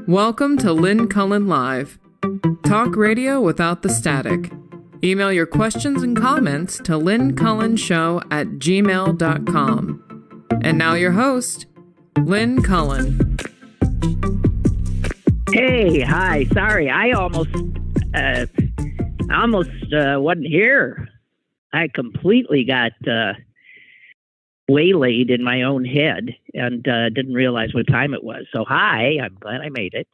Welcome to Lynn Cullen Live. Talk radio without the static. Email your questions and comments to lynncullenshow@gmail.com. And now your host, Lynn Cullen. Hey, hi. Sorry, I almost wasn't here. I completely got waylaid in my own head and didn't realize what time it was. So, hi, I'm glad I made it.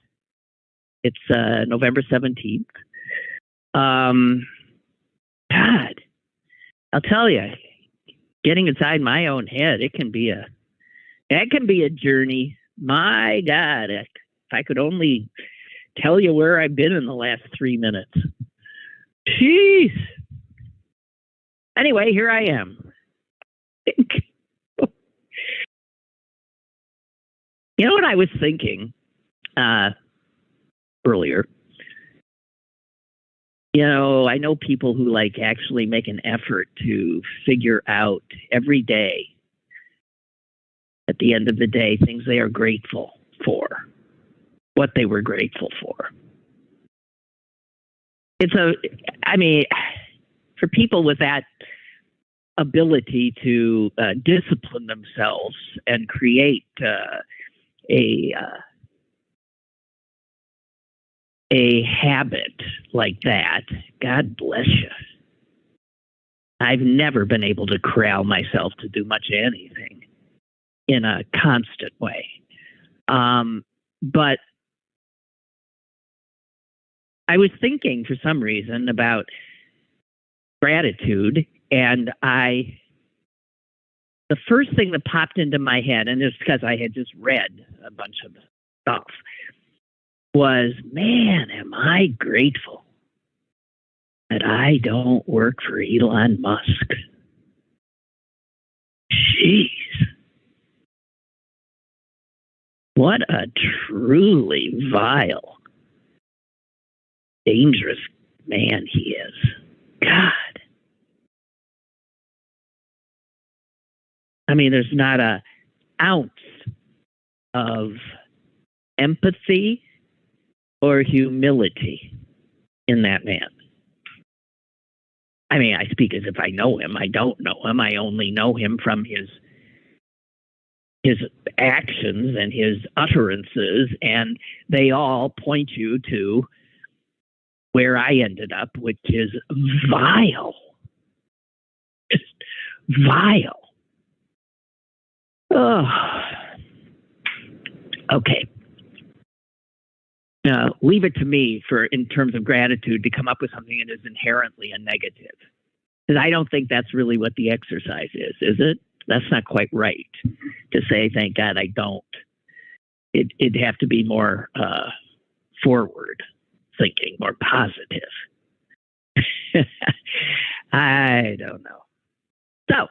It's November 17th. God, I'll tell you, getting inside my own head, that can be a journey. My God, if I could only tell you where I've been in the last 3 minutes. Jeez. Anyway, here I am. You know what I was thinking earlier? You know, I know people who actually make an effort to figure out every day, at the end of the day, things they are grateful for, what they were grateful for. For people with that ability to discipline themselves and create a habit like that, God bless you. I've never been able to corral myself to do much anything in a constant way. But I was thinking for some reason about gratitude, and the first thing that popped into my head, and it's because I had just read a bunch of stuff, was, man, am I grateful that I don't work for Elon Musk. Jeez. What a truly vile, dangerous man he is. God. I mean, there's not an ounce of empathy or humility in that man. I mean, I speak as if I know him. I don't know him. I only know him from his actions and his utterances, and they all point you to where I ended up, which is vile. Just vile. Oh. Okay. Leave it to me in terms of gratitude to come up with something that is inherently a negative. Because I don't think that's really what the exercise is it? That's not quite right to say, thank God I don't. It'd have to be more forward thinking, more positive. I don't know. So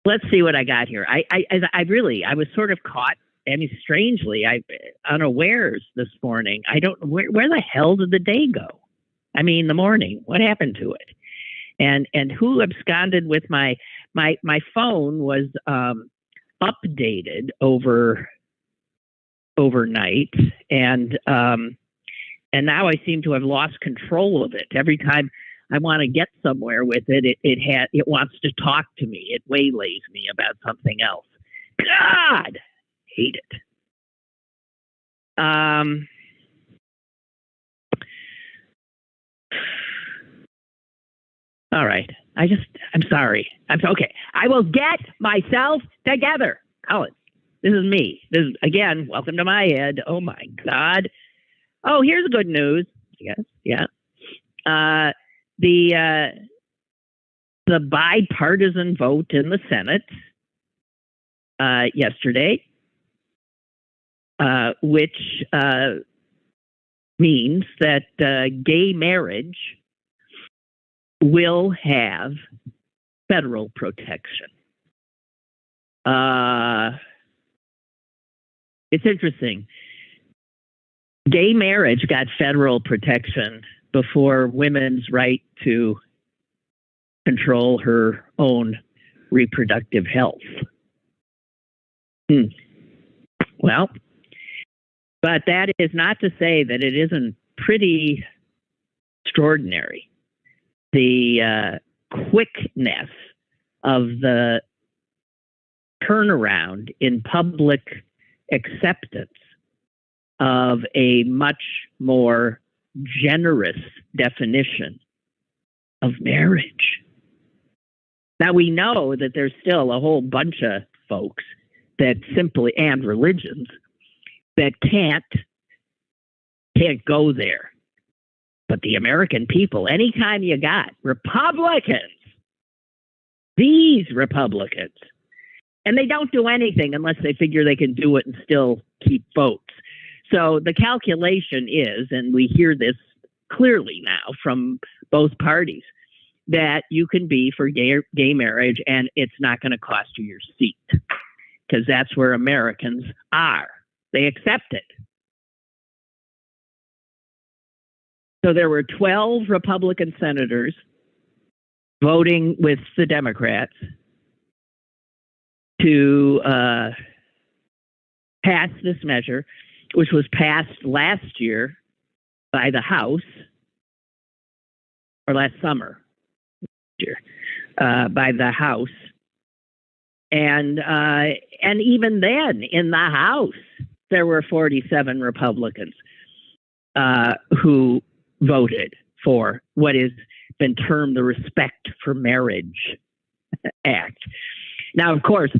let's see what I got here. I was sort of caught. I mean, strangely, unawares this morning. I don't know where the hell did the day go? I mean, the morning. What happened to it? And who absconded with my phone was updated overnight, and now I seem to have lost control of it. Every time I want to get somewhere with it, it wants to talk to me. It waylays me about something else. God, hate it. All right. I'm sorry. Okay. I will get myself together. Colin, this is me. Again, welcome to my head. Oh my God. Oh, here's the good news. Yes. Yeah. The bipartisan vote in the Senate yesterday, which means that gay marriage will have federal protection. It's interesting. Gay marriage got federal protection before women's right to control her own reproductive health. Well, But that is not to say that it isn't pretty extraordinary. The quickness of the turnaround in public acceptance of a much more generous definition of marriage. Now, we know that there's still a whole bunch of folks that simply, and religions, that can't go there. But the American people, anytime you got Republicans, these Republicans, and they don't do anything unless they figure they can do it and still keep votes. So the calculation is, and we hear this clearly now from both parties, that you can be for gay marriage and it's not going to cost you your seat, because that's where Americans are. They accept it. So there were 12 Republican senators voting with the Democrats to pass this measure, which was passed last year by the House, or last summer, by the House. And even then, in the House, there were 47 Republicans who voted for what has been termed the Respect for Marriage Act. Now, of course,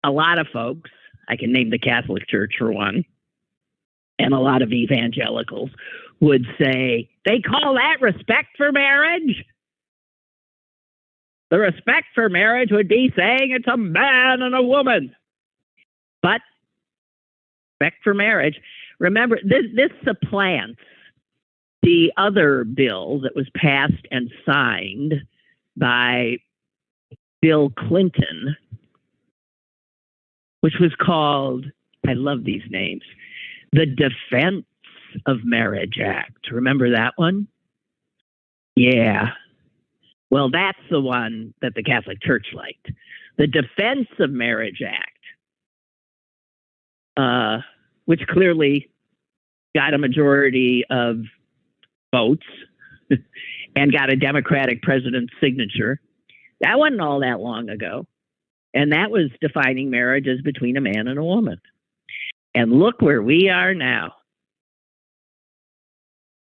a lot of folks, I can name the Catholic Church for one, and a lot of evangelicals would say, they call that respect for marriage? The respect for marriage would be saying it's a man and a woman. But respect for marriage, remember, this supplants the other bill that was passed and signed by Bill Clinton, which was called, I love these names, the Defense of Marriage Act. Remember that one? Yeah. Well, that's the one that the Catholic Church liked. The Defense of Marriage Act, which clearly got a majority of votes and got a Democratic president's signature. That wasn't all that long ago. And that was defining marriage as between a man and a woman. And look where we are now.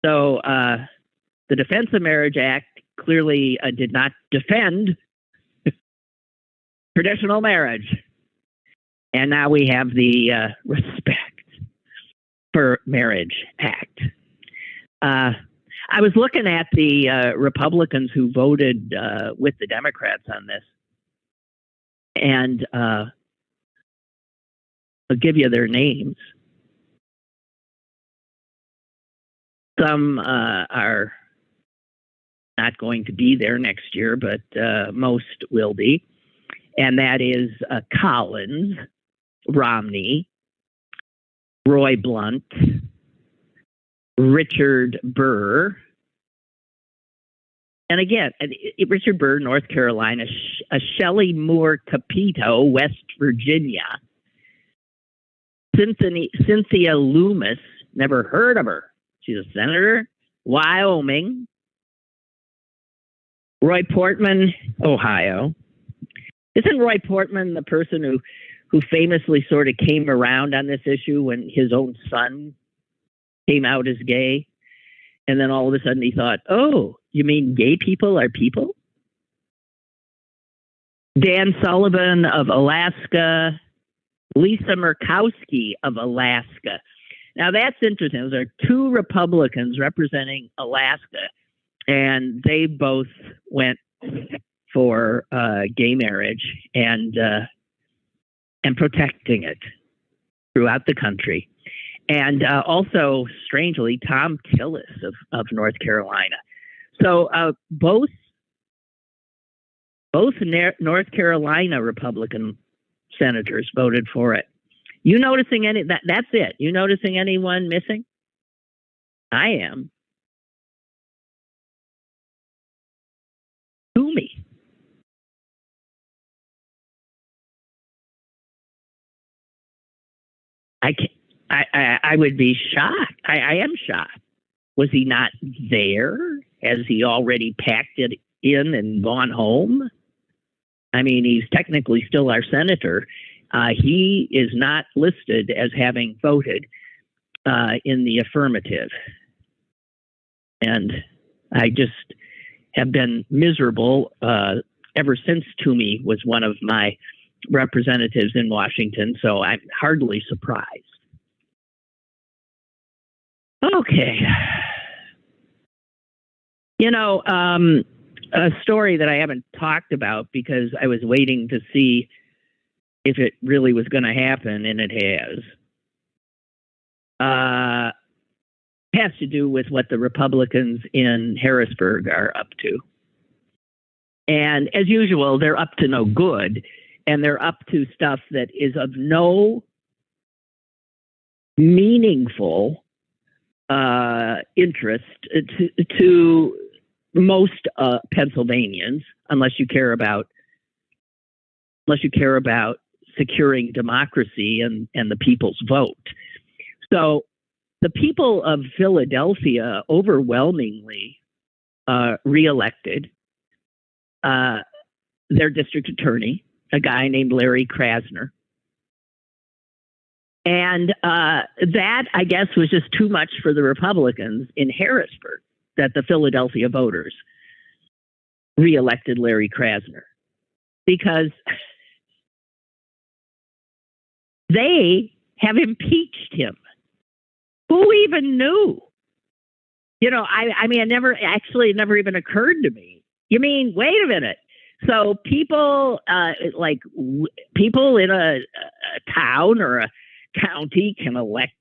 So the Defense of Marriage Act clearly did not defend traditional marriage. And now we have the Respect for Marriage Act. I was looking at the Republicans who voted with the Democrats on this. And I'll give you their names. Some are not going to be there next year, but most will be. And that is Collins, Romney, Roy Blunt, Richard Burr. And again, Richard Burr, North Carolina, Shelley Moore Capito, West Virginia, Cynthia Loomis, never heard of her. She's a senator, Wyoming. Roy Portman, Ohio. Isn't Roy Portman the person who famously sort of came around on this issue when his own son came out as gay? And then all of a sudden he thought, oh, you mean gay people are people? Dan Sullivan of Alaska, Lisa Murkowski of Alaska. Now that's interesting. Those are two Republicans representing Alaska, and they both went for gay marriage and protecting it throughout the country. And also, strangely, Tom Tillis of North Carolina. So both North Carolina Republican senators voted for it. You noticing any? That's it. You noticing anyone missing? I am. Toomey. I would be shocked. I am shocked. Was he not there? Has he already packed it in and gone home? I mean, he's technically still our senator. He is not listed as having voted in the affirmative. And I just have been miserable ever since Toomey was one of my representatives in Washington, so I'm hardly surprised. Okay. A story that I haven't talked about because I was waiting to see if it really was going to happen, and it has to do with what the Republicans in Harrisburg are up to. And as usual, they're up to no good, and they're up to stuff that is of no meaningful interest to most Pennsylvanians, unless you care about securing democracy and the people's vote. So the people of Philadelphia overwhelmingly reelected their district attorney, a guy named Larry Krasner. And that, I guess, was just too much for the Republicans in Harrisburg, that the Philadelphia voters reelected Larry Krasner, because they have impeached him. Who even knew? I mean, it never even occurred to me. You mean, wait a minute. So people people in a town or a county can elect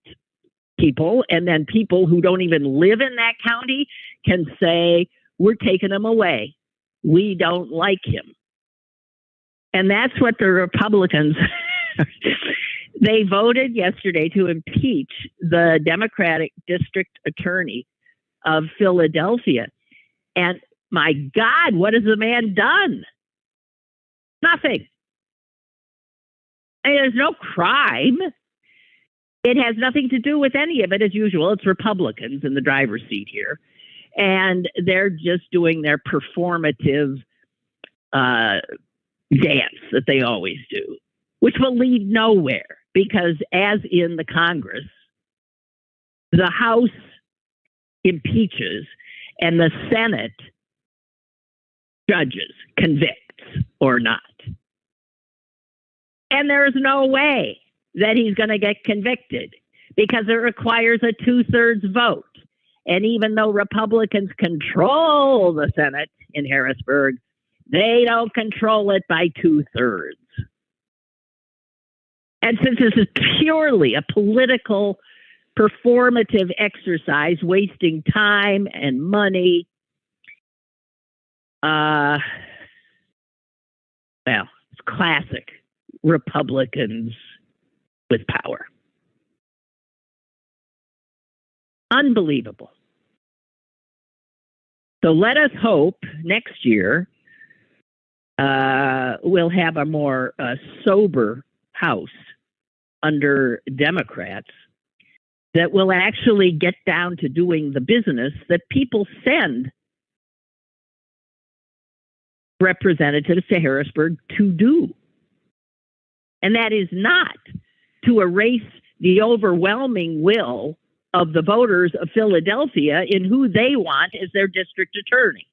people, and then people who don't even live in that county can say, we're taking him away. We don't like him. And that's what the Republicans, they voted yesterday to impeach the Democratic district attorney of Philadelphia. And my God, what has the man done? Nothing. There's no crime. It has nothing to do with any of it. As usual, it's Republicans in the driver's seat here. And they're just doing their performative dance that they always do, which will lead nowhere, because as in the Congress, the House impeaches and the Senate judges, convicts or not. And there's no way that he's going to get convicted, because it requires a 2/3 vote. And even though Republicans control the Senate in Harrisburg, they don't control it by 2/3. And since this is purely a political performative exercise, wasting time and money, well, it's classic Republicans with power. Unbelievable. So let us hope next year we'll have a more sober House under Democrats that will actually get down to doing the business that people send representatives to Harrisburg to do. And that is not to erase the overwhelming will of the voters of Philadelphia in who they want as their district attorney.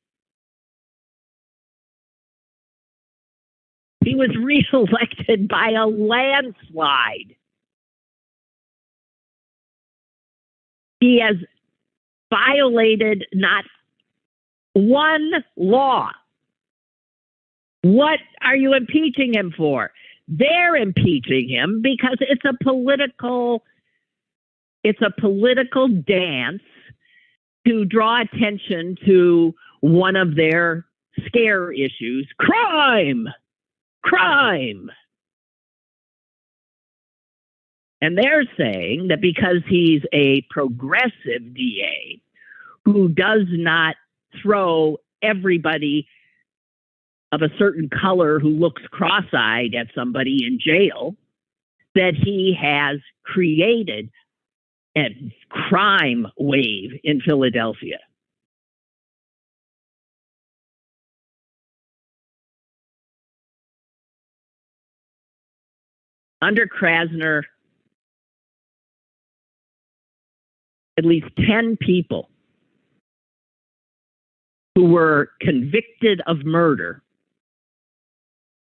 He was reelected by a landslide. He has violated not one law. What are you impeaching him for? They're impeaching him because it's a political dance to draw attention to one of their scare issues: crime. And they're saying that because he's a progressive DA who does not throw everybody of a certain color who looks cross-eyed at somebody in jail, that he has created crime wave in Philadelphia. Under Krasner, at least 10 people who were convicted of murder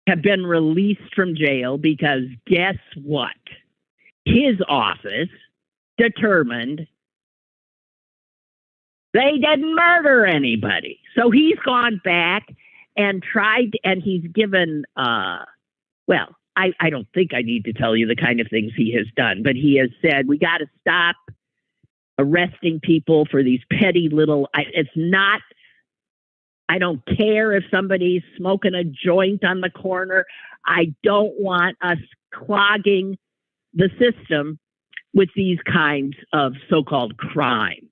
have been released from jail because guess what? His office determined they didn't murder anybody. So he's gone back and tried, and he's given, well, I don't think I need to tell you the kind of things he has done, but he has said, we got to stop arresting people for these petty little, it's not, I don't care if somebody's smoking a joint on the corner. I don't want us clogging the system with these kinds of so-called crimes.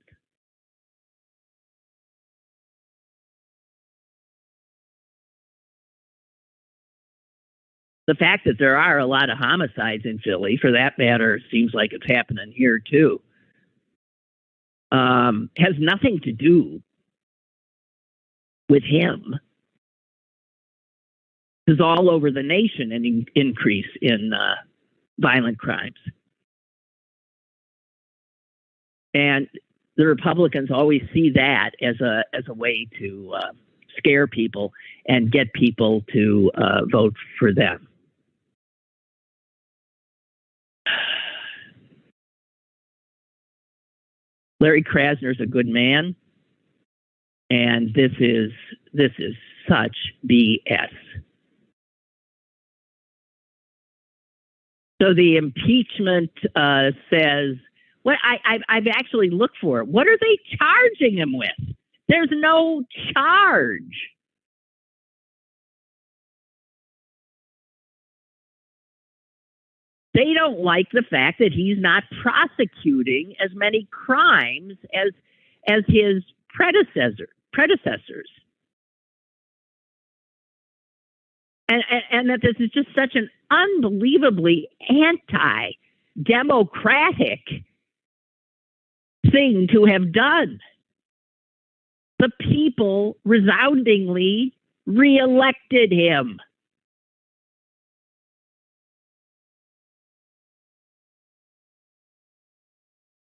The fact that there are a lot of homicides in Philly, for that matter, seems like it's happening here too, has nothing to do with him. There's all over the nation an increase in violent crimes. And the Republicans always see that as a way to scare people and get people to vote for them. Larry Krasner is a good man, and this is such BS. So the impeachment says, well, I've actually looked for it. What are they charging him with? There's no charge. They don't like the fact that he's not prosecuting as many crimes as his predecessors. And that this is just such an unbelievably anti-democratic thing to have done. The people resoundingly reelected him.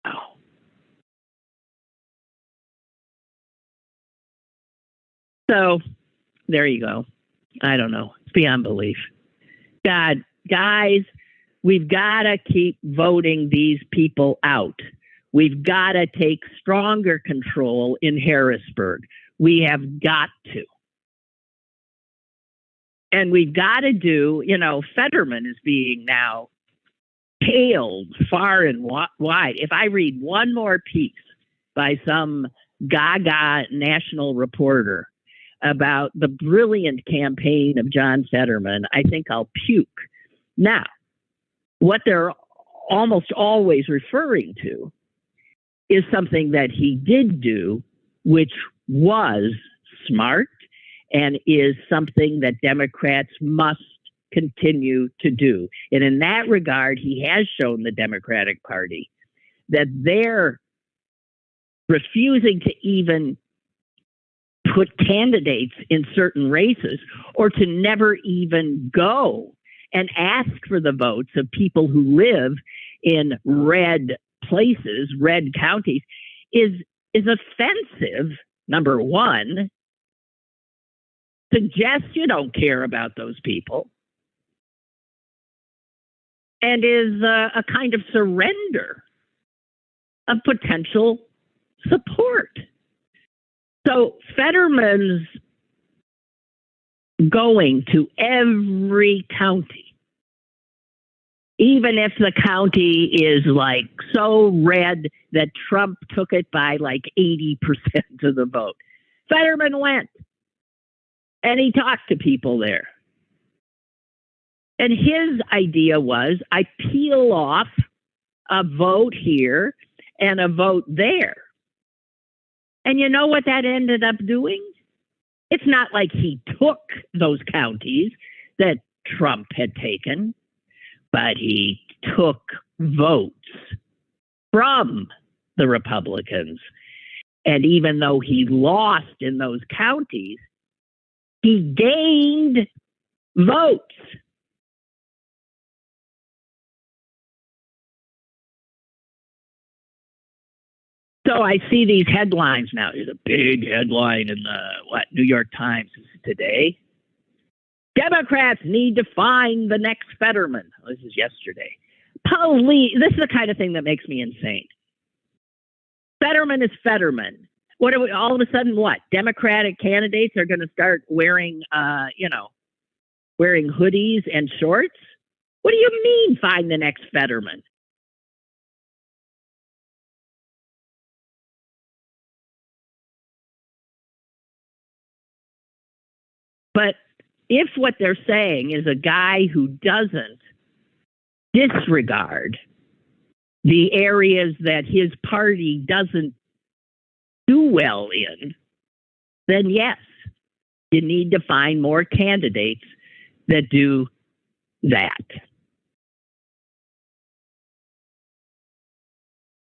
Oh. So there you go. I don't know. It's beyond belief. God, guys, we've got to keep voting these people out. We've got to take stronger control in Harrisburg. We have got to. And we've got to do, Fetterman is being now hailed far and wide. If I read one more piece by some gaga national reporter about the brilliant campaign of John Fetterman, I think I'll puke. Now, what they're almost always referring to is something that he did do, which was smart and is something that Democrats must continue to do. And in that regard, he has shown the Democratic Party that they're refusing to even put candidates in certain races, or to never even go and ask for the votes of people who live in red places, red counties, is offensive, number one. Suggests you don't care about those people, and is a kind of surrender of potential support. So Fetterman's going to every county, even if the county is like so red that Trump took it by like 80% of the vote. Fetterman went and he talked to people there. And his idea was, I peel off a vote here and a vote there. And you know what that ended up doing? It's not like he took those counties that Trump had taken, but he took votes from the Republicans. And even though he lost in those counties, he gained votes. So I see these headlines now. There's a big headline in the New York Times today. Democrats need to find the next Fetterman. Oh, this is yesterday. This is the kind of thing that makes me insane. Fetterman is Fetterman. What are we, all of a sudden? What Democratic candidates are going to start wearing, wearing hoodies and shorts? What do you mean find the next Fetterman? But if what they're saying is a guy who doesn't disregard the areas that his party doesn't do well in, then yes, you need to find more candidates that do that.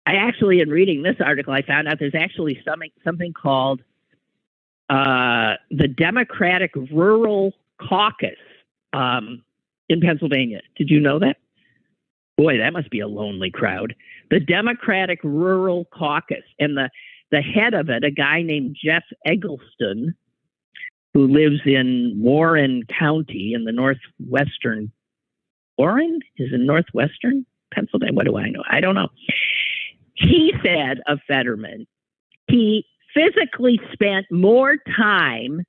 I actually, in reading this article, I found out there's actually something called the Democratic Rural Caucus in Pennsylvania. Did you know that? Boy, that must be a lonely crowd. The Democratic Rural Caucus. And the head of it, a guy named Jeff Eggleston, who lives in Warren County in the northwestern. Warren is in northwestern Pennsylvania. What do I know? I don't know. He said of Fetterman, he physically spent more time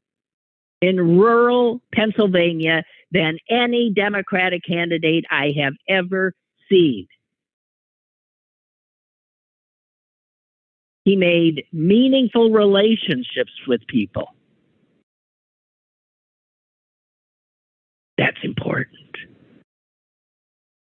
in rural Pennsylvania than any Democratic candidate I have ever seen. He made meaningful relationships with people. That's important.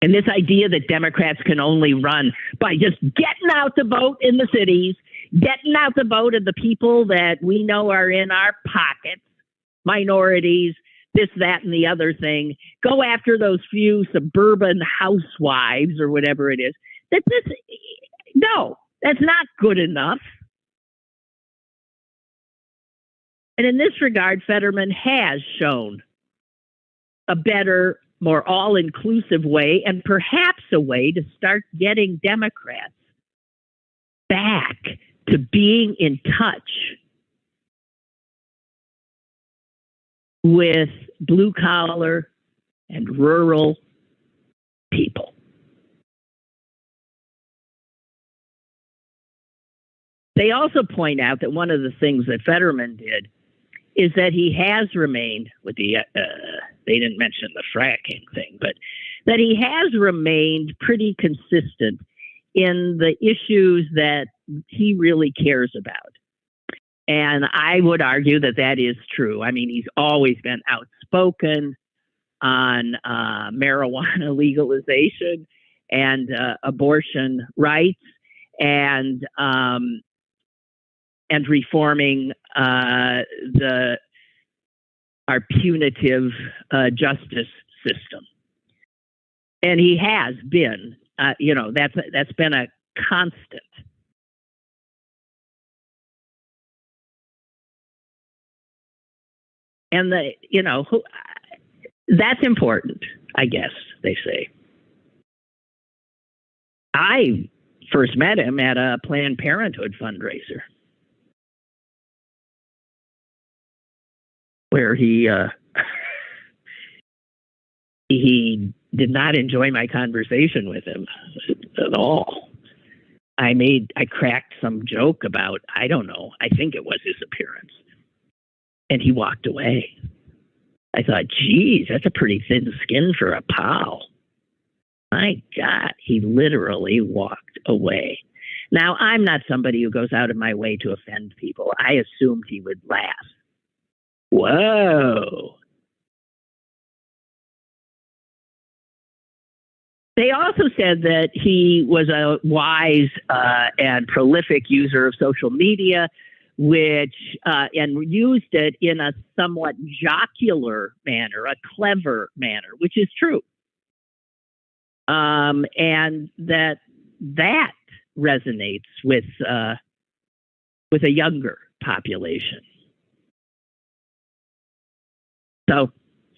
And this idea that Democrats can only run by just getting out the vote in the cities, getting out the vote of the people that we know are in our pockets, minorities, this, that, and the other thing, go after those few suburban housewives or whatever it is. No, that's not good enough. And in this regard, Fetterman has shown a better, more all-inclusive way, and perhaps a way to start getting Democrats back to being in touch with blue-collar and rural people. They also point out that one of the things that Fetterman did is that he has remained with the, they didn't mention the fracking thing, but that he has remained pretty consistent in the issues that he really cares about. And I would argue that that is true. I mean, he's always been outspoken on marijuana legalization and abortion rights and reforming our punitive justice system. And he has been, that's been a constant. And that's important, I guess they say. I first met him at a Planned Parenthood fundraiser, where he did not enjoy my conversation with him at all. I cracked some joke about, I don't know, I think it was his appearance. And he walked away. I thought, geez, that's a pretty thin skin for a pal. My God, he literally walked away. Now, I'm not somebody who goes out of my way to offend people. I assumed he would laugh. Whoa. They also said that he was a wise and prolific user of social media, which and used it in a somewhat jocular manner, a clever manner, which is true. And that resonates with a younger population. So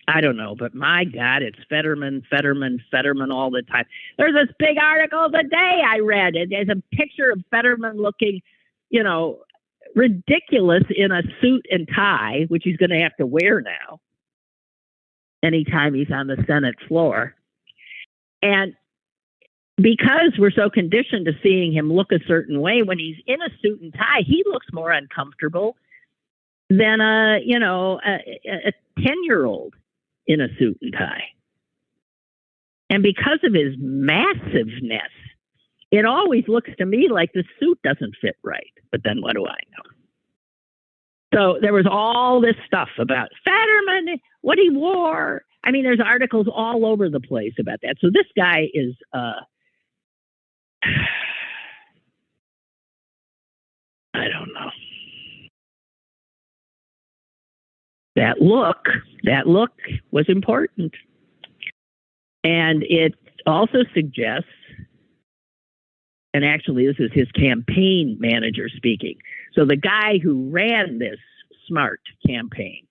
I don't know, but my God, it's Fetterman all the time. There's this big article today I read. There's a picture of Fetterman looking, ridiculous in a suit and tie, which he's going to have to wear now anytime he's on the Senate floor. And because we're so conditioned to seeing him look a certain way, when he's in a suit and tie, he looks more uncomfortable than a 10-year-old in a suit and tie. And because of his massiveness, it always looks to me like the suit doesn't fit right. But then what do I know? So there was all this stuff about Fetterman, what he wore. I mean, there's articles all over the place about that. So this guy is I don't know. That look was important. And it also suggests, and actually this is his campaign manager speaking. So the guy who ran this smart campaign,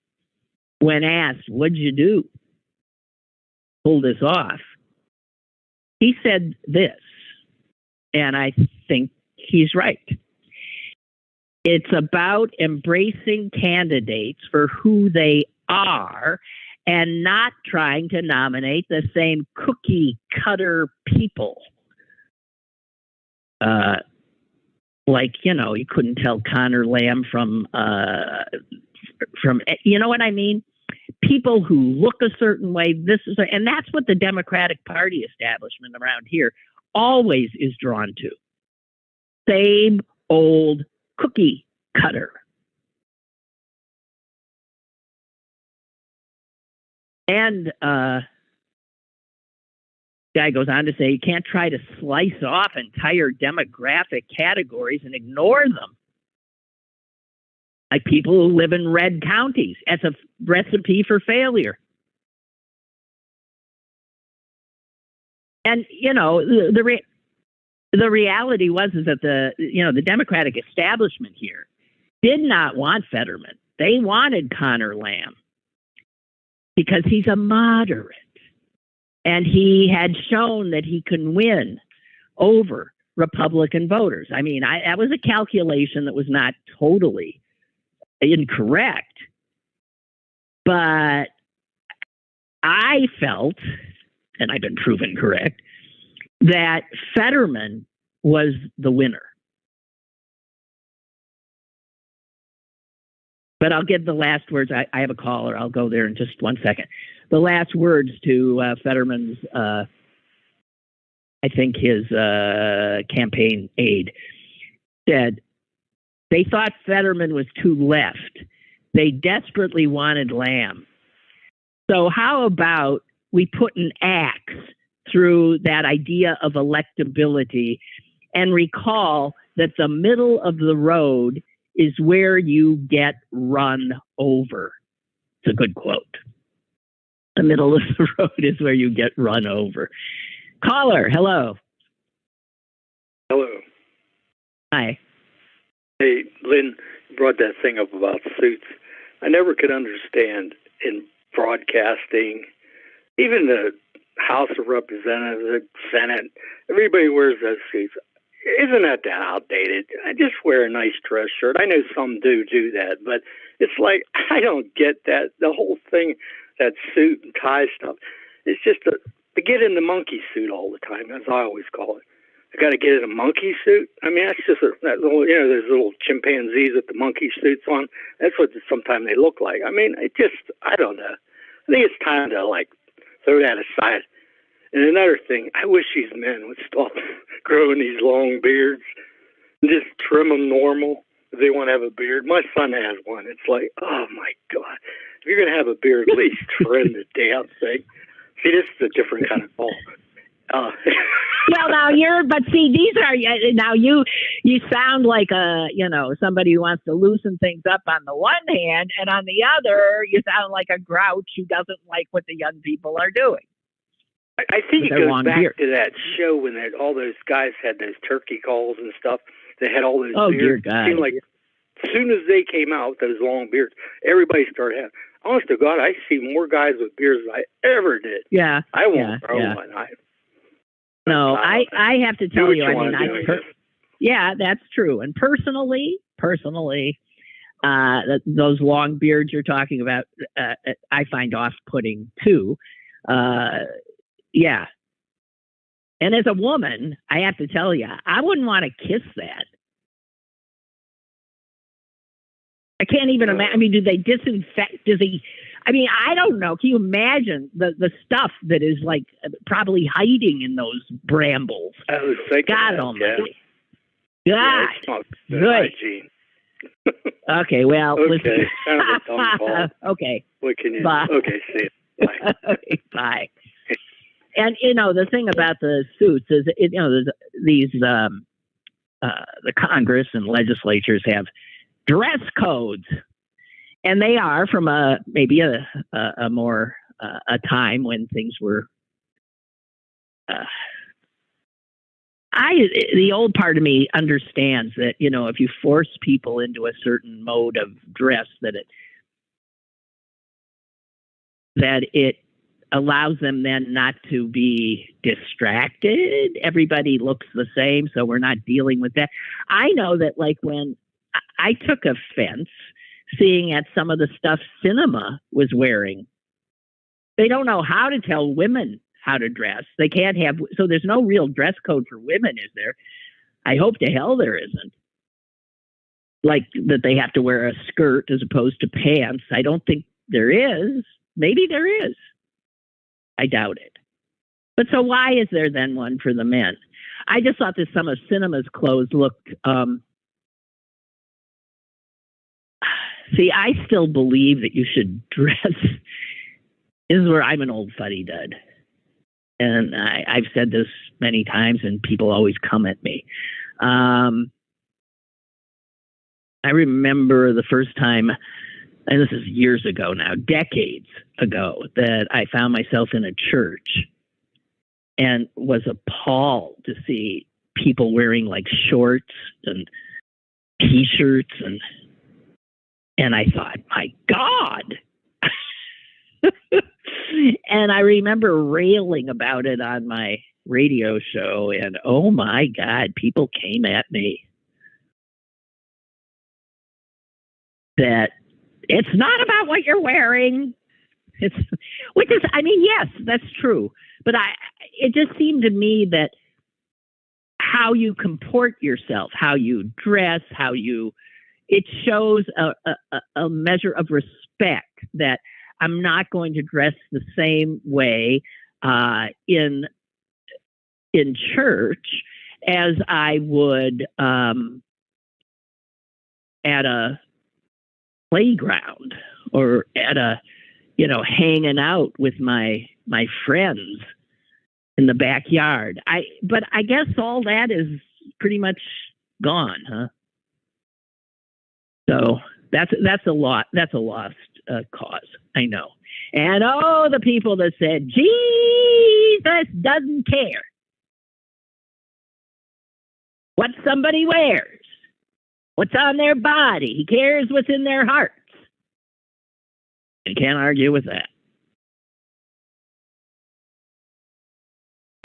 when asked, what'd you do? Pull this off. He said this, and I think he's right. It's about embracing candidates for who they are and not trying to nominate the same cookie cutter people. You couldn't tell Connor Lamb from you know what I mean? People who look a certain way, and that's what the Democratic Party establishment around here always is drawn to. Same old cookie cutter. And guy goes on to say you can't try to slice off entire demographic categories and ignore them. Like people who live in red counties. That's a recipe for failure. And, the reality is that the Democratic establishment here did not want Fetterman. They wanted Connor Lamb because he's a moderate. And he had shown that he can win over Republican voters. I mean, that was a calculation that was not totally incorrect. But I felt, and I've been proven correct, that Fetterman was the winner. But I'll give the last words. I have a caller. I'll go there in just 1 second. The last words to Fetterman's, I think his campaign aide said, they thought Fetterman was too left. They desperately wanted Lamb. So how about we put an axe through that idea of electability and recall that the middle of the road is where you get run over. It's a good quote. The middle of the road is where you get run over. Caller, hello. Hello. Hi. Hey, Lynn brought that thing up about suits. I never could understand in broadcasting, even the House of Representatives, the Senate, everybody wears those suits. Isn't that outdated? I just wear a nice dress shirt. I know some do that, but it's like, I don't get that. The whole thing, that suit and tie stuff, it's just to get in the monkey suit all the time, as I always call it. I got to get in a monkey suit. I mean, that's just those little chimpanzees with the monkey suits on. That's what sometimes they look like. I mean, I don't know. I think it's time to throw that aside. And another thing, I wish these men would stop growing these long beards and just trim them normal if they want to have a beard. My son has one. It's like, oh my God. If you're going to have a beard, at least trim the damn thing. See, this is a different kind of ball. Well, these are, now you sound like somebody who wants to loosen things up on the one hand, and on the other, you sound like a grouch who doesn't like what the young people are doing. I think it their goes long back beard. to that show when all those guys had those turkey calls and stuff. They had all those Oh, dear beards. God. It seemed like as soon as they came out, those long beards, everybody started having. Honest to God, I see more guys with beards than I ever did. Yeah. I won't grow yeah. one. I have to Do tell what you, I mean, wanna do. yeah, that's true. And personally, those long beards you're talking about, I find off-putting too. Yeah. And as a woman, I have to tell you, I wouldn't want to kiss that. I can't even imagine. I mean, do they disinfect? I don't know. Can you imagine the stuff that is like probably hiding in those brambles? I was thinking God almighty. Yeah, God. it's not good Good. hygiene. Okay, well, Okay, listen. kind of a dumb call. Okay. What can you Bye. do? Okay, see you. Bye. Okay, bye. And the thing about the suits is, there's these the Congress and legislatures have dress codes, and they are from maybe a more a time when things were. The old part of me understands that if you force people into a certain mode of dress, that it allows them then not to be distracted. Everybody looks the same, so we're not dealing with that. I know that, like, when I took offense seeing at some of the stuff Cinema was wearing. They don't know how to tell women how to dress. They can't have, so there's no real dress code for women, is there? I hope to hell there isn't. Like that they have to wear a skirt as opposed to pants. I don't think there is. Maybe there is. I doubt it. But so why is there then one for the men? I just thought that some of Cinema's clothes looked. See, I still believe that you should dress. This is where I'm an old fuddy-dud. And I've said this many times, and people always come at me. I remember the first time, and this is years ago now, decades ago, that I found myself in a church and was appalled to see people wearing like shorts and T-shirts, and I thought, my God. And I remember railing about it on my radio show, and oh my God, people came at me. That it's not about what you're wearing. Which is, I mean, yes, that's true. But it just seemed to me that how you comport yourself, how you dress, it shows a measure of respect that I'm not going to dress the same way in church as I would at a playground or at hanging out with my friends in the backyard. But I guess all that is pretty much gone, huh? So that's a lot. That's a lost cause. I know. And the people that said Jesus doesn't care what somebody wears, what's on their body. He cares what's in their hearts. You can't argue with that.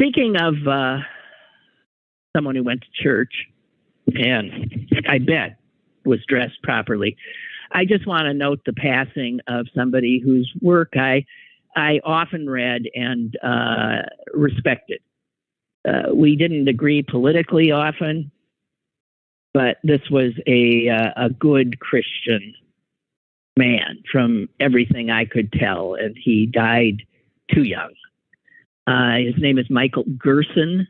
Speaking of someone who went to church and I bet was dressed properly, I just want to note the passing of somebody whose work I often read and respected. We didn't agree politically often, but this was a good Christian man from everything I could tell, and he died too young. His name is Michael Gerson.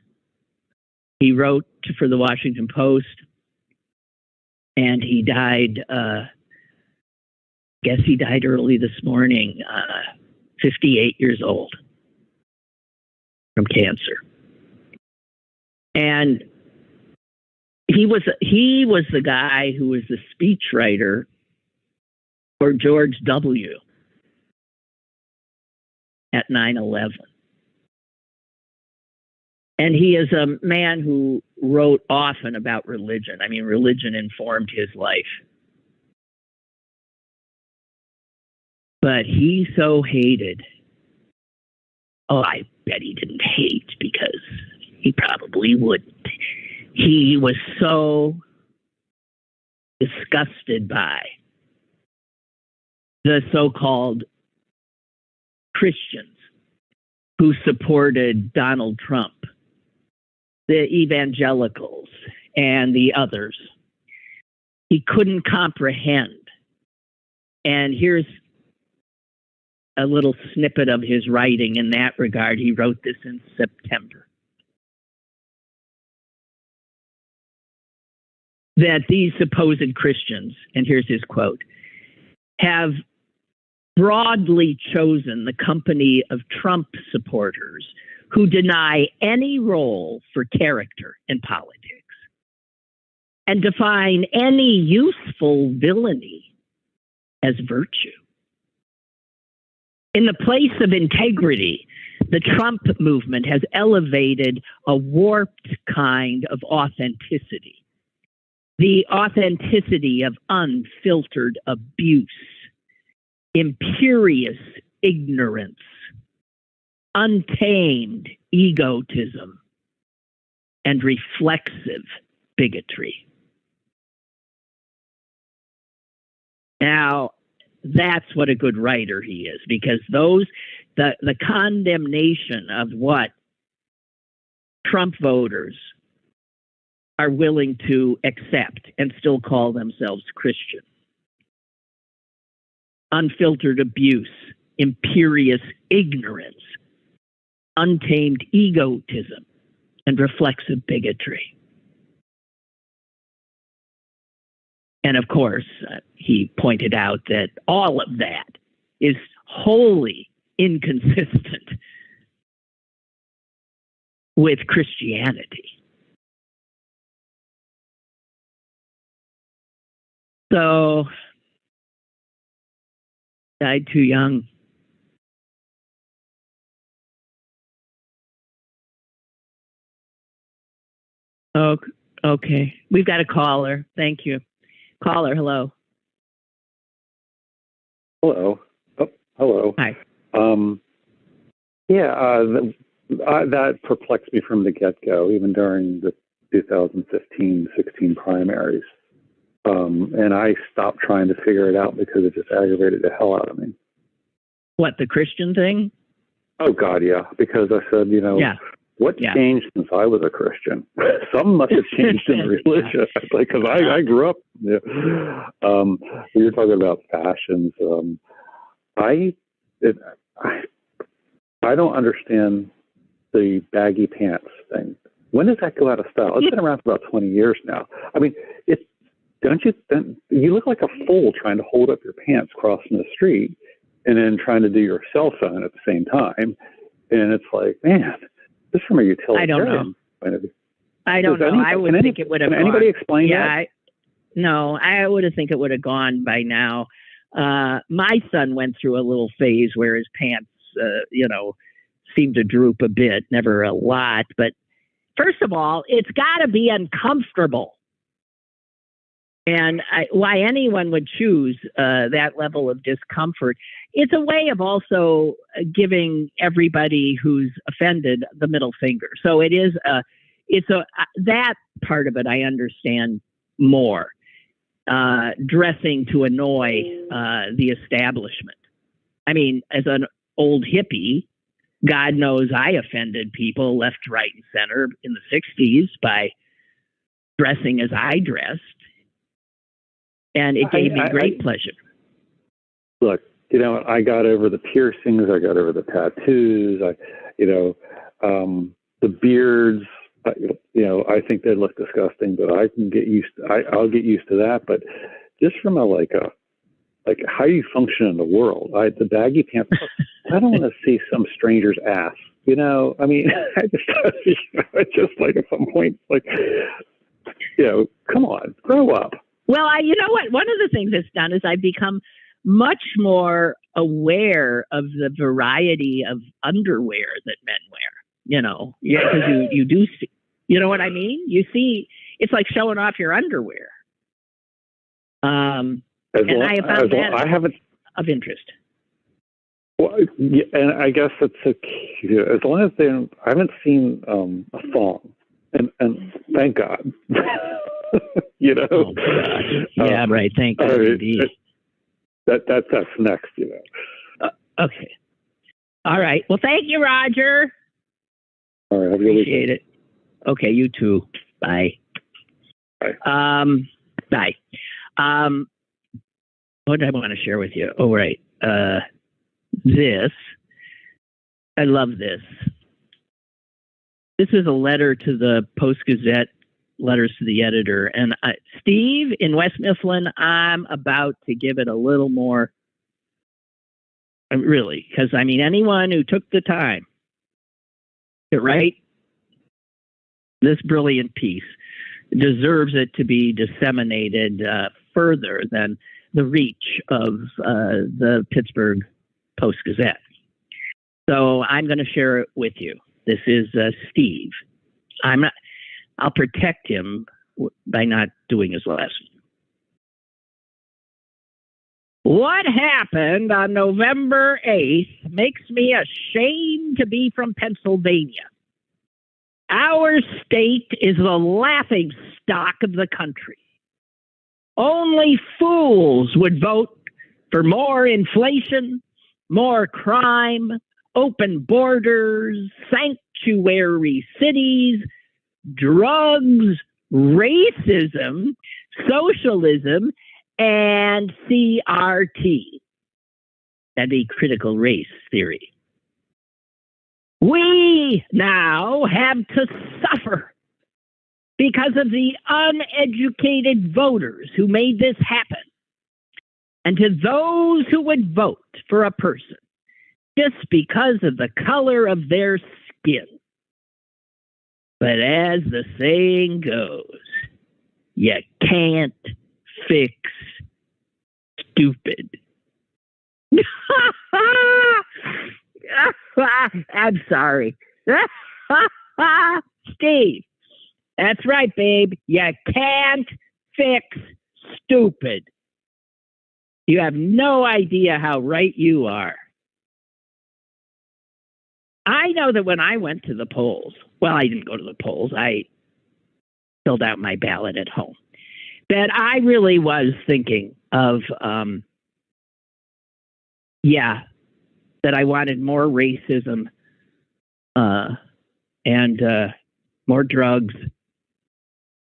He wrote for the Washington Post, and he died, he died early this morning, 58 years old from cancer. And he was the guy who was the speechwriter for George W. at 9/11. And he is a man who wrote often about religion. I mean, religion informed his life. But he so hated. Oh, I bet he didn't hate, because he probably wouldn't. He was so disgusted by the so-called Christians who supported Donald Trump, the evangelicals, and the others. He couldn't comprehend. And here's a little snippet of his writing in that regard. He wrote this in September. That these supposed Christians, and here's his quote, have broadly chosen the company of Trump supporters who deny any role for character in politics and define any useful villainy as virtue. In the place of integrity, the Trump movement has elevated a warped kind of authenticity, the authenticity of unfiltered abuse, imperious ignorance, untamed egotism, and reflexive bigotry. Now, that's what a good writer he is, because the condemnation of what Trump voters are willing to accept and still call themselves Christian. Unfiltered abuse, imperious ignorance, untamed egotism, and reflexive bigotry. And of course, he pointed out that all of that is wholly inconsistent with Christianity. So, died too young. Oh, okay. We've got a caller. Thank you. Caller, hello. Hello. Oh, hello. Hi. That perplexed me from the get-go, even during the 2015-16 primaries. And I stopped trying to figure it out because it just aggravated the hell out of me. What, the Christian thing? Oh, God, yeah. Because I said, what changed since I was a Christian? Something must have changed in religion. Because I grew up. Yeah. We were talking about fashions. I don't understand the baggy pants thing. When does that go out of style? It's been around for about 20 years now. I mean, you look like a fool trying to hold up your pants crossing the street and then trying to do your cell phone at the same time. And it's like, man, this from a utilitarian point of view. I don't know. I would think it would have gone. Can anybody explain that? I would have think it would have gone by now. My son went through a little phase where his pants, seemed to droop a bit, never a lot. But first of all, it's got to be uncomfortable. And why anyone would choose that level of discomfort, it's a way of also giving everybody who's offended the middle finger. So that part of it I understand more. Dressing to annoy the establishment. I mean, as an old hippie, God knows I offended people left, right, and center in the 60s by dressing as I dressed. And it gave me great pleasure. Look, I got over the piercings. I got over the tattoos. The beards. I think they look disgusting, but I can get used. I'll get used to that. But just from a how you function in the world, the baggy pants. I don't want to see some stranger's ass. I mean, I just like at some point, come on, grow up. Well, you know what? One of the things it's done is I've become much more aware of the variety of underwear that men wear. Because you do see, you know what I mean? You see, it's like showing off your underwear. I have found that of interest. Well, yeah, and I guess it's as long as I haven't seen a thong, and thank God. Oh, God. Yeah, right. Thank God, indeed. That's next, Okay. All right. Well, thank you, Roger. All right. Appreciate it. Okay, you too. Bye. Bye. Bye. What did I want to share with you? Oh, right. This. I love this. This is a letter to the Post-Gazette, letters to the editor. And Steve in West Mifflin, I'm about to give it a little more. Really, because anyone who took the time to write this brilliant piece deserves it to be disseminated further than the reach of the Pittsburgh Post-Gazette. So I'm going to share it with you. This is Steve. I'll protect him by not doing his lesson. What happened on November 8th makes me ashamed to be from Pennsylvania. Our state is the laughing stock of the country. Only fools would vote for more inflation, more crime, open borders, sanctuary cities, drugs, racism, socialism, and CRT. That'd be critical race theory. We now have to suffer because of the uneducated voters who made this happen. And to those who would vote for a person just because of the color of their skin. But as the saying goes, you can't fix stupid. I'm sorry. Steve, that's right, babe. You can't fix stupid. You have no idea how right you are. I know that when I went to the polls, well, I didn't go to the polls. I filled out my ballot at home. That I really was thinking of, that I wanted more racism and more drugs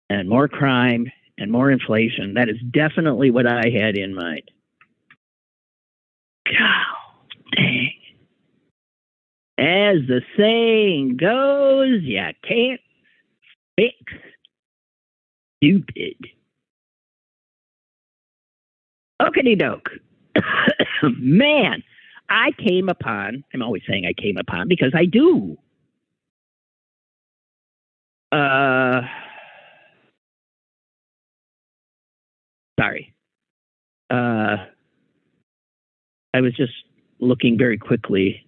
and more crime and more inflation. That is definitely what I had in mind. God dang. As the saying goes, you can't fix stupid. Okey doke. Man, I came upon, I'm always saying I came upon because I do. Sorry. I was just looking very quickly.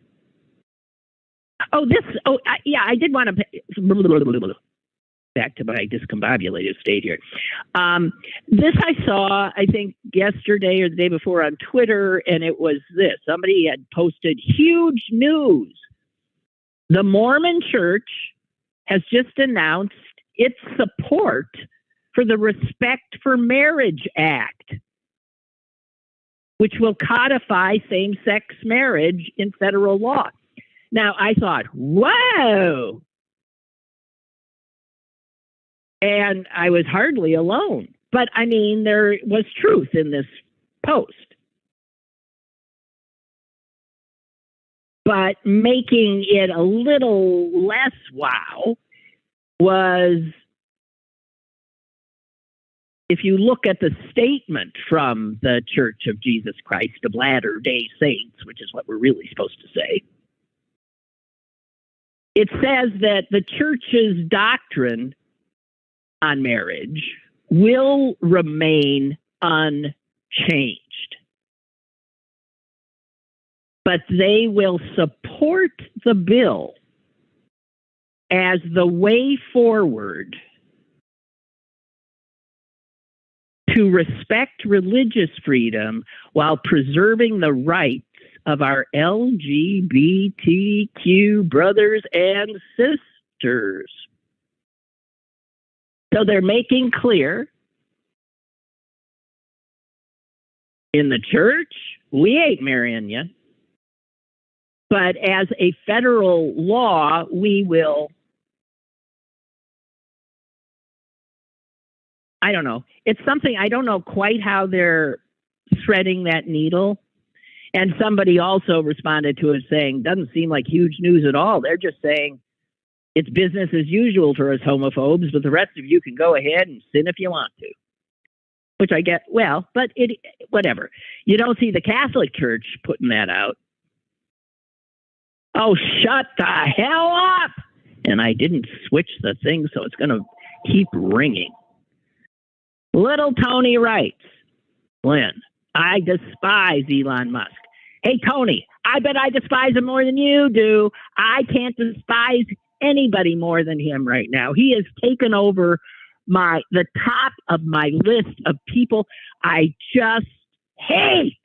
I did want to back to my discombobulated state here. This I saw, I think, yesterday or the day before on Twitter, and it was this. Somebody had posted huge news. The Mormon Church has just announced its support for the Respect for Marriage Act, which will codify same-sex marriage in federal law. Now, I thought, whoa! And I was hardly alone. But, I mean, there was truth in this post. But making it a little less wow was, if you look at the statement from the Church of Jesus Christ of Latter-day Saints, which is what we're really supposed to say, it says that the church's doctrine on marriage will remain unchanged. But they will support the bill as the way forward to respect religious freedom while preserving the rights of our LGBTQ brothers and sisters. So they're making clear in the church, we ain't marrying you. But as a federal law, we will. I don't know. It's something, I don't know quite how they're threading that needle. And somebody also responded to it saying, doesn't seem like huge news at all. They're just saying it's business as usual for us homophobes, but the rest of you can go ahead and sin if you want to. Which I get, well, but whatever. You don't see the Catholic Church putting that out. Oh, shut the hell up! And I didn't switch the thing, so it's going to keep ringing. Little Tony writes, Lynn, I despise Elon Musk. Hey, Tony, I bet I despise him more than you do. I can't despise anybody more than him right now. He has taken over the top of my list of people I just hate.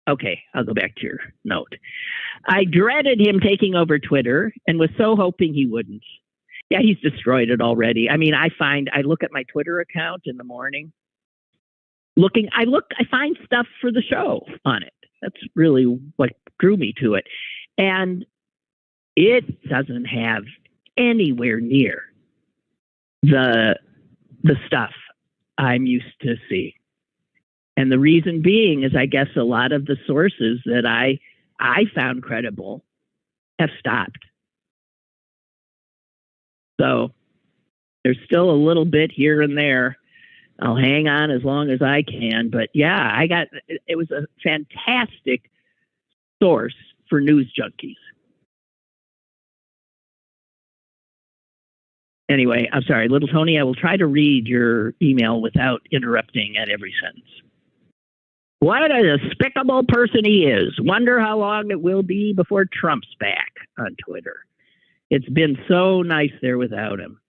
Okay, I'll go back to your note. I dreaded him taking over Twitter and was so hoping he wouldn't. Yeah, he's destroyed it already. I mean, I look at my Twitter account in the morning. I find stuff for the show on it. That's really what drew me to it. And it doesn't have anywhere near the stuff I'm used to see. And the reason being is I guess a lot of the sources that I found credible have stopped. So there's still a little bit here and there. I'll hang on as long as I can. But yeah, it was a fantastic source for news junkies. Anyway, I'm sorry, little Tony, I will try to read your email without interrupting at every sentence. What a despicable person he is. Wonder how long it will be before Trump's back on Twitter. It's been so nice there without him.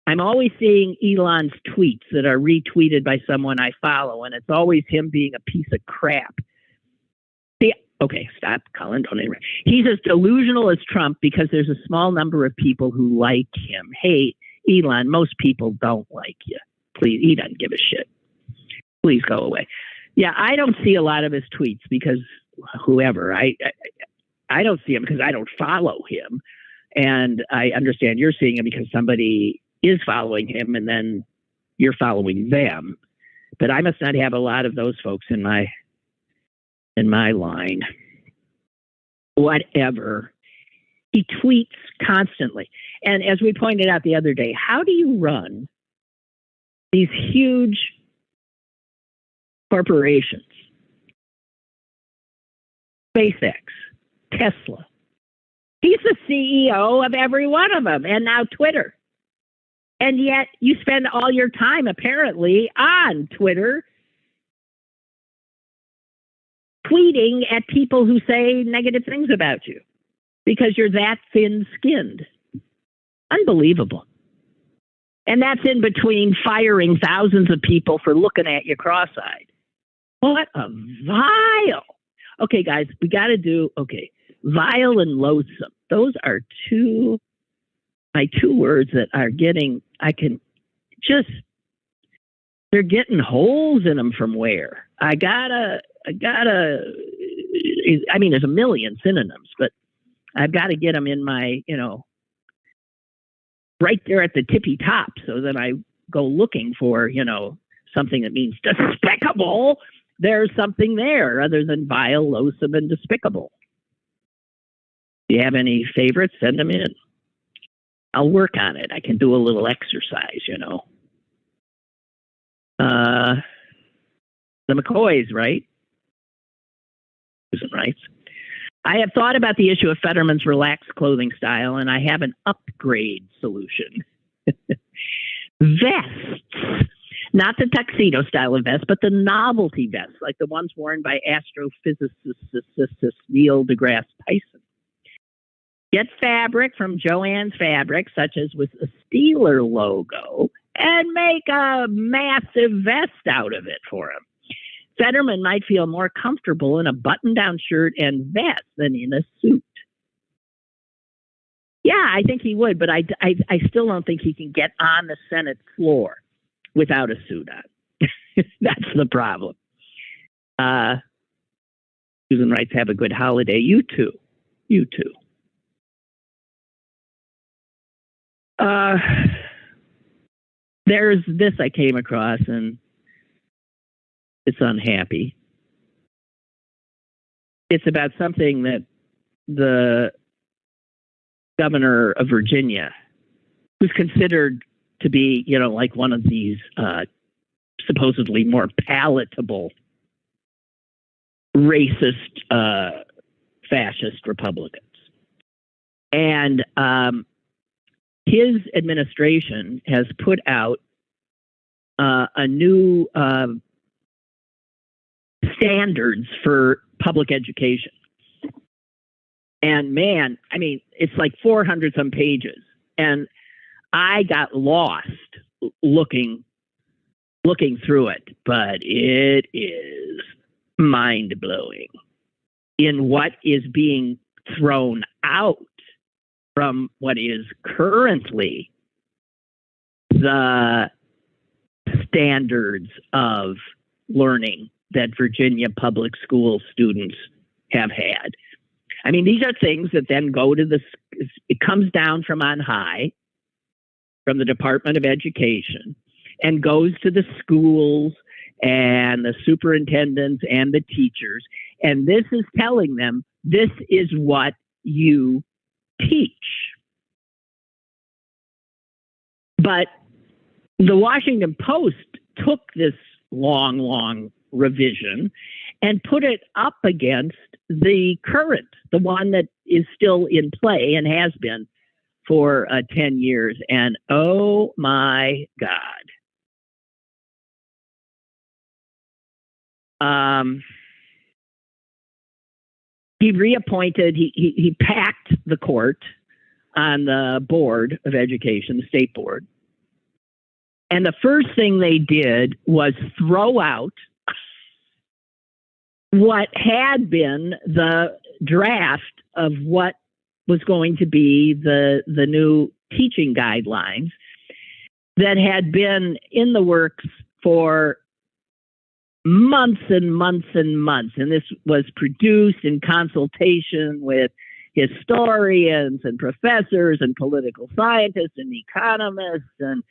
I'm always seeing Elon's tweets that are retweeted by someone I follow, and it's always him being a piece of crap. See, okay, stop, Cullen, don't interrupt. He's as delusional as Trump because there's a small number of people who like him. Hey, Elon, most people don't like you. Please, he doesn't give a shit. Please go away. Yeah, I don't see a lot of his tweets because whoever, I don't see him because I don't follow him. And I understand you're seeing him because somebody is following him and then you're following them. But I must not have a lot of those folks in my line. Whatever. He tweets constantly. And as we pointed out the other day, how do you run these huge corporations? SpaceX, Tesla. He's the CEO of every one of them, and now Twitter. And yet you spend all your time apparently on Twitter tweeting at people who say negative things about you because you're that thin-skinned. Unbelievable. And that's in between firing thousands of people for looking at you cross-eyed. What a vile. Okay, guys, we got to do, vile and loathsome. Those are my two words that are they're getting holes in them from where? I mean, there's a million synonyms, but I've got to get them in my, right there at the tippy top. So then I go looking for, something that means despicable. There's something there other than vile, loathsome, and despicable. If you have any favorites, send them in. I'll work on it. I can do a little exercise, The McCoys, right? Susan writes, I have thought about the issue of Fetterman's relaxed clothing style, and I have an upgrade solution. Vests. Not the tuxedo style of vest, but the novelty vests, like the ones worn by astrophysicist Neil deGrasse Tyson. Get fabric from Joann's Fabric, such as with a Steeler logo, and make a massive vest out of it for him. Fetterman might feel more comfortable in a button-down shirt and vest than in a suit. Yeah, I think he would, but I still don't think he can get on the Senate floor without a suit on. That's the problem. Susan writes, have a good holiday. You too. You too. There's this I came across, and it's unhappy. It's about something that the governor of Virginia, who's considered to be, like one of these supposedly more palatable racist fascist Republicans. And his administration has put out a new standards for public education. And man, I mean, it's like 400 some pages. And I got lost looking through it, but it is mind-blowing in what is being thrown out from what is currently the standards of learning that Virginia public school students have had. I mean, these are things that then go to it comes down from on high, from the Department of Education, and goes to the schools and the superintendents and the teachers. And this is telling them, this is what you teach. But the Washington Post took this long revision and put it up against the current, the one that is still in play and has been for 10 years. And oh my God. He reappointed, he packed the court on the Board of Education, the state board. And the first thing they did was throw out what had been the draft of what was going to be the new teaching guidelines that had been in the works for months and months and months. And this was produced in consultation with historians and professors and political scientists and economists and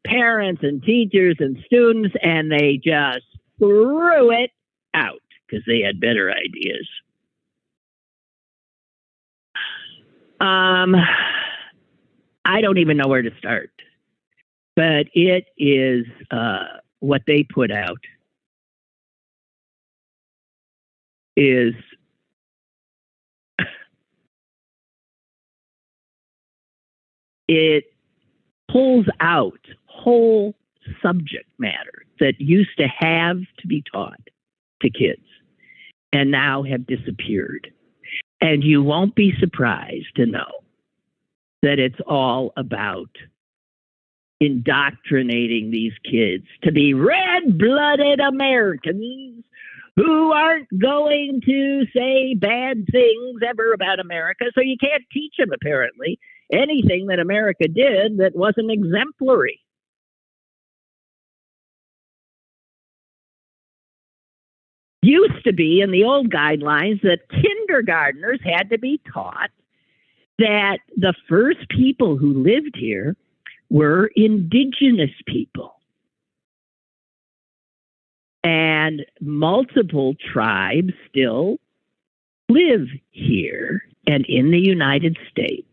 parents and teachers and students, and they just threw it out because they had better ideas. I don't even know where to start, but it is what they put out is it pulls out whole subject matter that used to have to be taught to kids and now have disappeared. And you won't be surprised to know that it's all about indoctrinating these kids to be red-blooded Americans who aren't going to say bad things ever about America. So you can't teach them, apparently, anything that America did that wasn't exemplary. Used to be in the old guidelines that kindergartners had to be taught that the first people who lived here were indigenous people. And multiple tribes still live here and in the United States.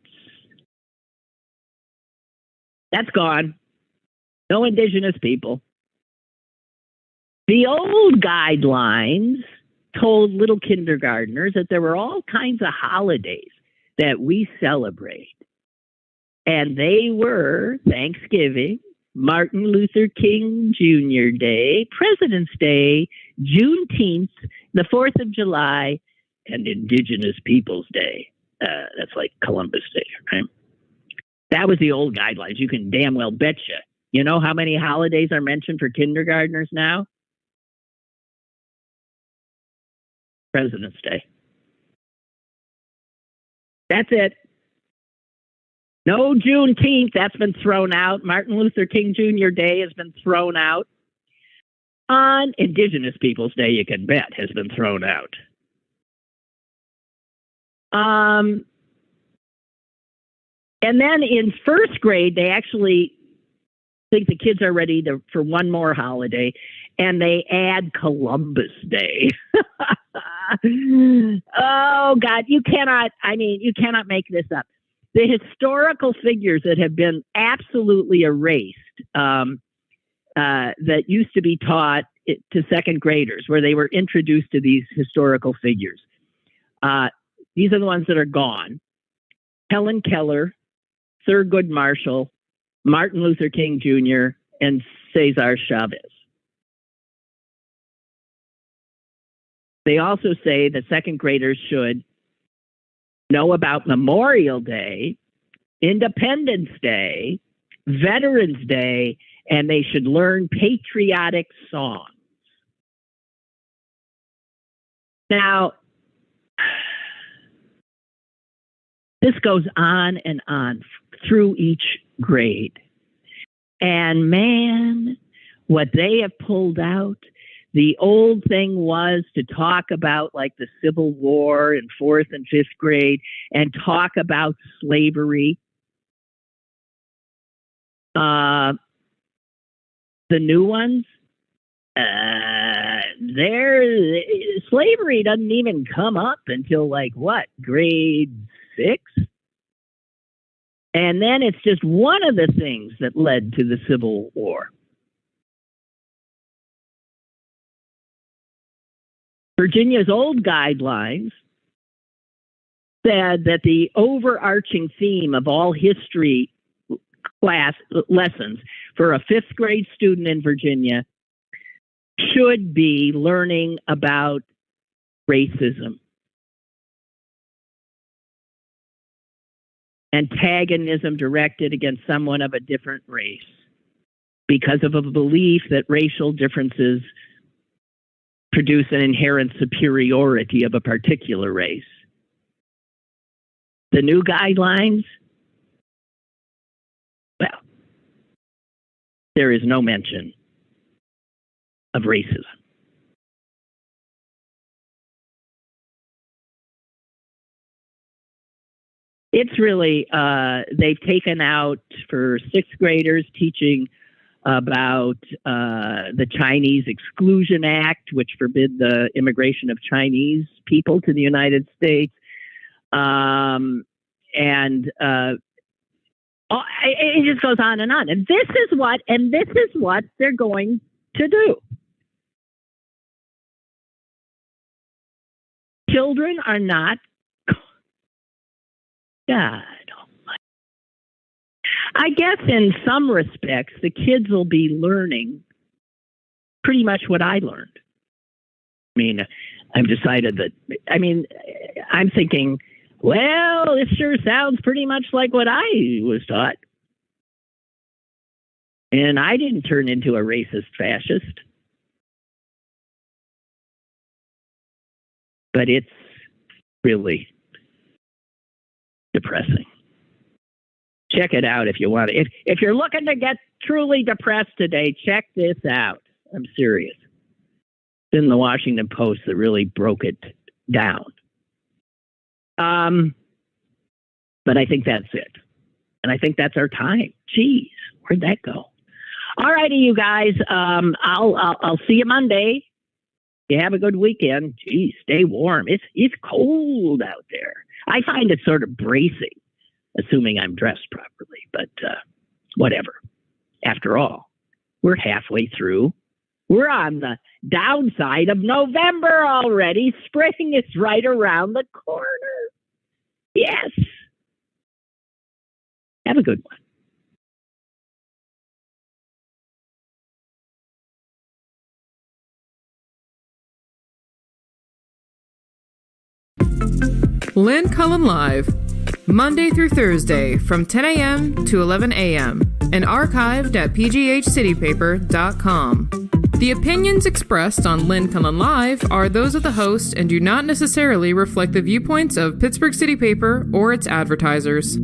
That's gone. No indigenous people. The old guidelines told little kindergartners that there were all kinds of holidays that we celebrate. And they were Thanksgiving, Martin Luther King Jr. Day, President's Day, Juneteenth, the 4th of July, and Indigenous Peoples Day. That's like Columbus Day, right? That was the old guidelines. You can damn well betcha. You know how many holidays are mentioned for kindergartners now? President's Day. That's it. No Juneteenth. That's been thrown out. Martin Luther King Jr. Day has been thrown out. On Indigenous Peoples Day, you can bet, has been thrown out. And then in first grade, they actually think the kids are ready for one more holiday, and they add Columbus Day. Oh, God, you cannot make this up. The historical figures that have been absolutely erased, that used to be taught to second graders, where they were introduced to these historical figures. These are the ones that are gone. Helen Keller, Thurgood Marshall, Martin Luther King Jr., and Cesar Chavez. They also say that second graders should know about Memorial Day, Independence Day, Veterans Day, and they should learn patriotic songs. Now, this goes on and on through each grade. And man, what they have pulled out, the old thing was to talk about like the Civil War in 4th and 5th grade and talk about slavery. The new ones, slavery doesn't even come up until like what, grade 6? And then it's just one of the things that led to the Civil War. Virginia's old guidelines said that the overarching theme of all history class lessons for a 5th grade student in Virginia should be learning about racism, antagonism directed against someone of a different race because of a belief that racial differences produce an inherent superiority of a particular race. The new guidelines, well, there is no mention of racism. It's really, they've taken out for 6th graders teaching about the Chinese Exclusion Act, which forbid the immigration of Chinese people to the United States. It just goes on. And this is what they're going to do. Children are not, God almighty. I guess in some respects, the kids will be learning pretty much what I learned. I mean, I've decided that, I'm thinking, well, this sure sounds pretty much like what I was taught. And I didn't turn into a racist fascist. But it's really depressing. Check it out if you want to. If you're looking to get truly depressed today, check this out. I'm serious. It's in the Washington Post that really broke it down. But I think that's it. And I think that's our time. Jeez, where'd that go? All righty, you guys. I'll see you Monday. You have a good weekend. Geez, stay warm. It's cold out there. I find it sort of bracing, assuming I'm dressed properly. But whatever. After all, we're halfway through. We're on the downside of November already. Spring is right around the corner. Yes. Have a good one. Lynn Cullen Live, Monday through Thursday from 10 a.m. to 11 a.m. and archived at pghcitypaper.com. The opinions expressed on Lynn Cullen Live are those of the host and do not necessarily reflect the viewpoints of Pittsburgh City Paper or its advertisers.